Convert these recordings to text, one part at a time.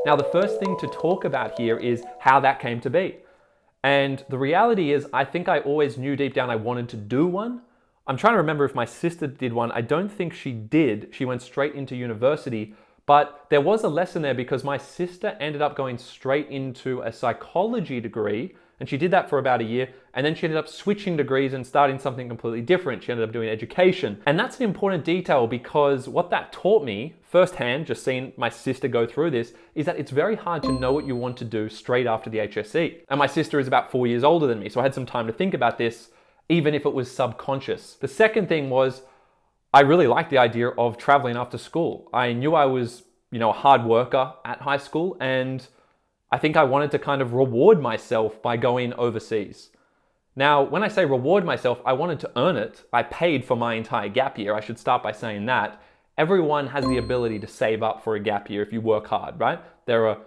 Now, the first thing to talk about here is how that came to be. And the reality is, I think I always knew deep down I wanted to do one. I'm trying to remember if my sister did one. I don't think she did. She went straight into university, but there was a lesson there because my sister ended up going straight into a psychology degree, and she did that for about a year, and then she ended up switching degrees and starting something completely different. She ended up doing education. And that's an important detail because what that taught me firsthand, just seeing my sister go through this, is that it's very hard to know what you want to do straight after the HSC. And my sister is about 4 years older than me, so I had some time to think about this, even if it was subconscious. The second thing was, I really liked the idea of traveling after school. I knew I was, a hard worker at high school, and I think I wanted to kind of reward myself by going overseas. Now, when I say reward myself, I wanted to earn it. I paid for my entire gap year. I should start by saying that. Everyone has the ability to save up for a gap year if you work hard, right? There are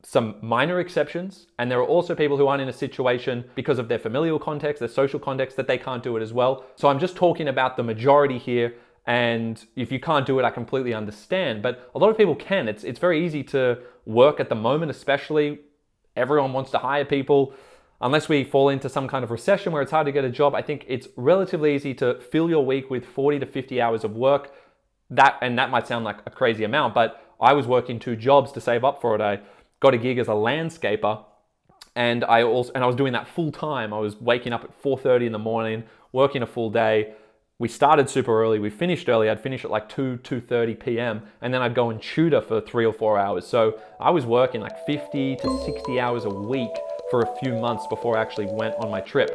some minor exceptions, and there are also people who aren't in a situation because of their familial context, their social context, that they can't do it as well. So I'm just talking about the majority here, and if you can't do it, I completely understand. But a lot of people can. It's very easy to work at the moment, especially. Everyone wants to hire people. Unless we fall into some kind of recession where it's hard to get a job, I think it's relatively easy to fill your week with 40 to 50 hours of work. That might sound like a crazy amount, but I was working 2 jobs to save up for it. I got a gig as a landscaper, and I was doing that full time. I was waking up at 4:30 in the morning, working a full day. We started super early, we finished early. I'd finish at like 2:30 p.m. and then I'd go and tutor for 3 or 4 hours. So I was working like 50 to 60 hours a week for a few months before I actually went on my trip.